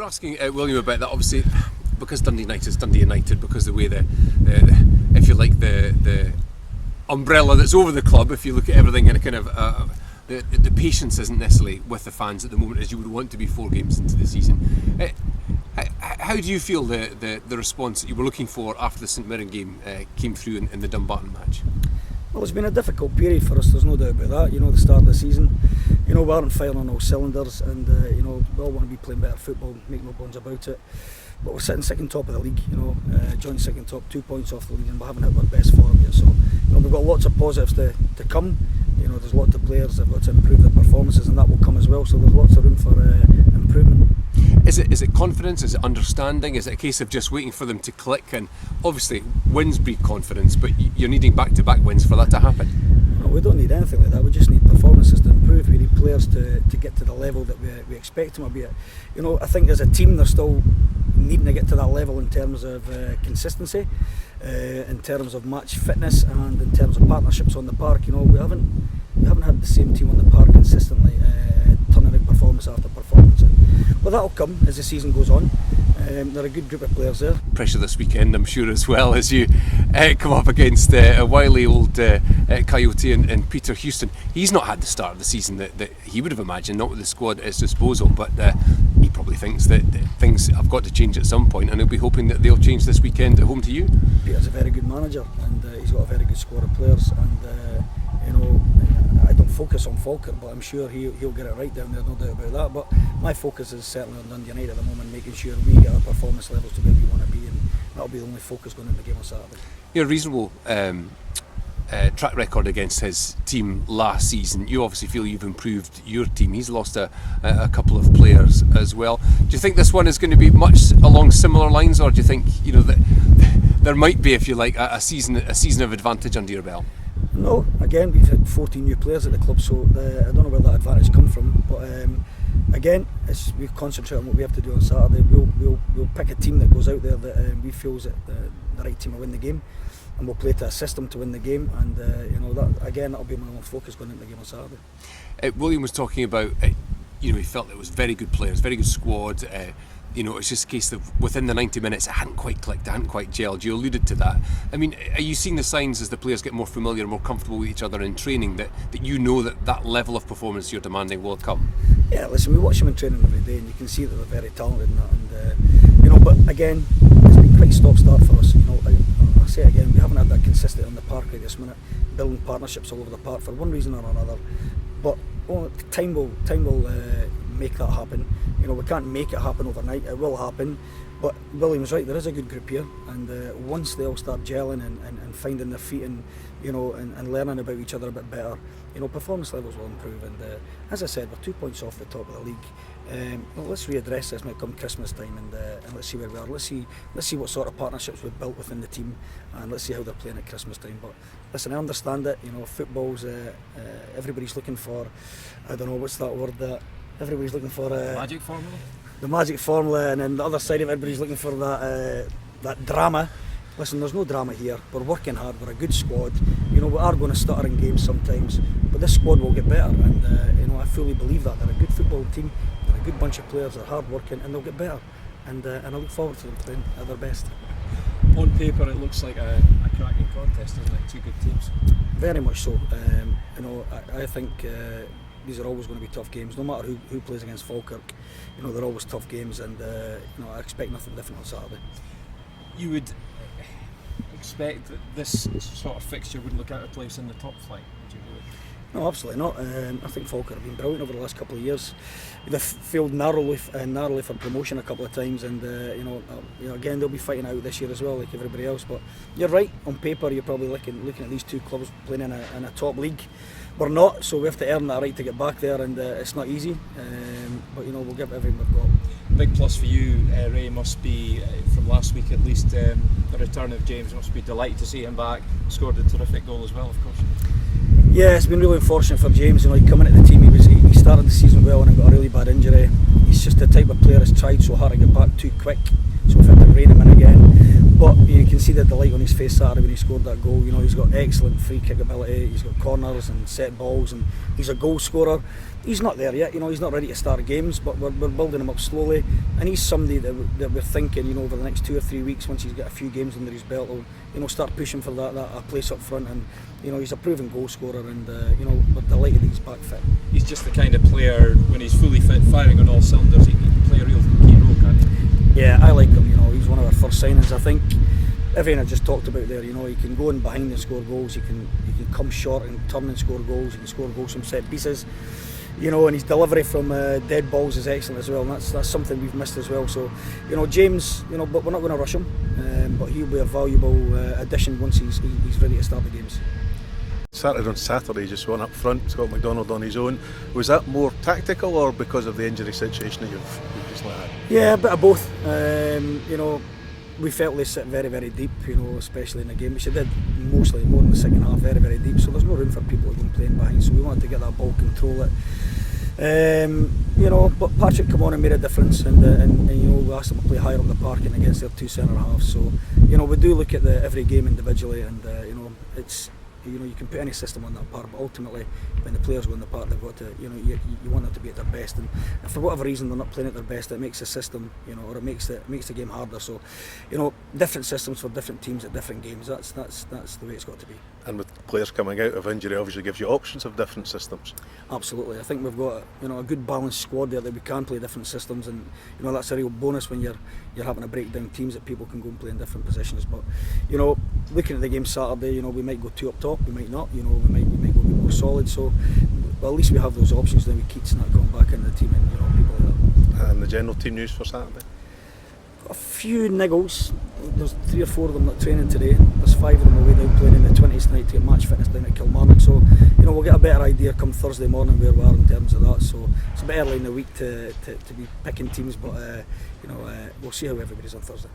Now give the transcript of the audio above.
asking William about that, obviously, because Dundee United is Dundee United, because the way the if you like the umbrella that's over the club, if you look at everything in a kind of the patience isn't necessarily with the fans at the moment as you would want to be 4 games into the season. How do you feel the response that you were looking for after the St Mirren game came through in the Dumbarton match? Well, it's been a difficult period for us, there's no doubt about that. You know, the start of the season, we aren't firing on all cylinders, and we all want to be playing better football, make no bones about it. But we're sitting second top of the league, joint second top, 2 points off the lead, and we haven't hit our best form yet. So we've got lots of positives to come. There's lots of players that have got to improve their performances, and that will come as well. So there's lots of room for improvement. Is it confidence? Is it understanding? Is it a case of just waiting for them to click? And obviously wins breed confidence, but you're needing back-to-back wins for that to happen. No, we don't need anything like that. We just need performances to improve. We need players to get to the level that we expect them to be at. I think as a team they're still needing to get to that level in terms of consistency, in terms of match fitness, and in terms of partnerships on the park. We haven't had the same team on the park consistently, turning out performance after performance. But that'll come as the season goes on. They're a good group of players there. Pressure this weekend, I'm sure, as well, as you come up against a wily old Coyote and Peter Houston. He's not had the start of the season that he would have imagined, not with the squad at his disposal, but he probably thinks that things have got to change at some point, and he'll be hoping that they'll change this weekend at home to you. Peter's a very good manager, and he's got a very good squad of players, and I don't focus on Falkirk, but I'm sure he'll get it right down there, no doubt about that. But my focus is certainly on Dundee United at the moment, making sure we get our performance levels to where we want to be, and that'll be the only focus going into the game on Saturday. A reasonable track record against his team last season. You obviously feel you've improved your team. He's lost a couple of players as well. Do you think this one is going to be much along similar lines, or do you think that there might be, if you like, a season of advantage under your belt? No, again, we've had 14 new players at the club, so I don't know where that advantage come from. But again, we concentrate on what we have to do on Saturday. We'll pick a team that goes out there that we feel is the right team to win the game, and we'll play to a system to win the game. And that again, that'll be my own focus going into the game on Saturday. William was talking about, he felt it was very good players, very good squad. It's just a case of within the 90 minutes it hadn't quite clicked, it hadn't quite gelled. You alluded to that. I mean, are you seeing the signs as the players get more familiar, more comfortable with each other in training that that level of performance you're demanding will come? Yeah, listen, we watch them in training every day, and you can see that they're very talented in that. And but again, it's been quite stop-start for us. I say again, we haven't had that consistency on the park at this minute, building partnerships all over the park for one reason or another. But time will make that happen. We can't make it happen overnight. It will happen. But William's right, there is a good group here, and once they all start gelling and finding their feet and learning about each other a bit better, performance levels will improve. And as I said, we're 2 points off the top of the league. Let's readdress this when it comes Christmas time, and let's see where we are. Let's see what sort of partnerships we've built within the team, and let's see how they're playing at Christmas time. But listen, I understand it. Football's everybody's looking for, I don't know what's that word that everybody's looking for. Magic formula. The magic formula, and then the other side of everybody's looking for that drama. Listen, there's no drama here. We're working hard. We're a good squad. We are going to stutter in games sometimes, but this squad will get better. And I fully believe that they're a good football team. They're a good bunch of players. They're hard working, and they'll get better. And I look forward to them playing at their best. On paper, it looks like a cracking contest, doesn't it? Two good teams. Very much so. I think these are always going to be tough games, no matter who plays against Falkirk. They're always tough games, and I expect nothing different on Saturday. You would expect that this sort of fixture wouldn't look out of place in the top flight, would you really? No, absolutely not. I think Falkirk have been brilliant over the last couple of years. They've failed narrowly for promotion a couple of times, and again they'll be fighting out this year as well, like everybody else. But you're right. On paper, you're probably looking at these two clubs playing in a top league. We're not, so we have to earn that right to get back there, and it's not easy. But we'll give everything we've got. Big plus for you, Ray, must be from last week at least. The return of James, must be delighted to see him back. Scored a terrific goal as well, of course. Yeah, it's been really unfortunate for James. Coming into the team, he started the season well and then got a really bad injury. He's just the type of player that's tried so hard to get back too quick, so we've had to rein him in again. But you can see the delight on his face Saturday when he scored that goal. You know, he's got excellent free kick ability, he's got corners and set balls, and he's a goal scorer. He's not there yet, you know, he's not ready to start games, but we're building him up slowly, and he's somebody that we're thinking, you know, over the next 2 or 3 weeks, once he's got a few games under his belt, will, you know, start pushing for that a place up front. And you know, he's a proven goal scorer, and you know, we're delighted that he's back fit. He's just the kind of player, when he's fully fit, firing on all cylinders, he can play a real key role, can't he? Yeah, I like him. You know, he's one of our first signings. I think everything I just talked about there. You know, he can go in behind and score goals. He can come short and turn and score goals. He can score goals from set pieces. You know, and his delivery from dead balls is excellent as well. And that's something we've missed as well. So, you know, James. You know, but we're not going to rush him. But he'll be a valuable addition once he's ready to start the games. Started on Saturday, just went up front, Scott McDonald on his own. Was that more tactical or because of the injury situation that you've just had? Yeah, a bit of both. You know, we felt they sit very, very deep, you know, especially in the game, which they did mostly, more in the second half, very, very deep. So there's no room for people to go playing behind, so we wanted to get that ball, control it. You know, but Patrick come on and made a difference, and you know, we asked them to play higher up the park and against their two centre halves. So, you know, we do look at every game individually, and you know, it's, you know, you can put any system on that part, but ultimately when the players go in the park, they've got to, you know, you want them to be at their best, and if for whatever reason they're not playing at their best, it makes the system, you know, or it makes the game harder. So, you know, different systems for different teams at different games. That's the way it's got to be. And with players coming out of injury, obviously gives you options of different systems. Absolutely, I think we've got, you know, a good balanced squad there that we can play different systems, and you know, that's a real bonus when you're having to break down teams that people can go and play in different positions. But you know, looking at the game Saturday, you know, we might go two up top, we might not. You know, we might go a bit more solid. So, well, at least we have those options then with Keats and that going back into the team, and you know, people like that. And the general team news for Saturday? A few niggles. There's 3 or 4 of them not training today. There's 5 of them away down playing in the 20s tonight to get match fitness down at Kilmarnock. So, you know, we'll get a better idea come Thursday morning where we are in terms of that. So it's a bit early in the week to be picking teams, but you know, we'll see how everybody's on Thursday.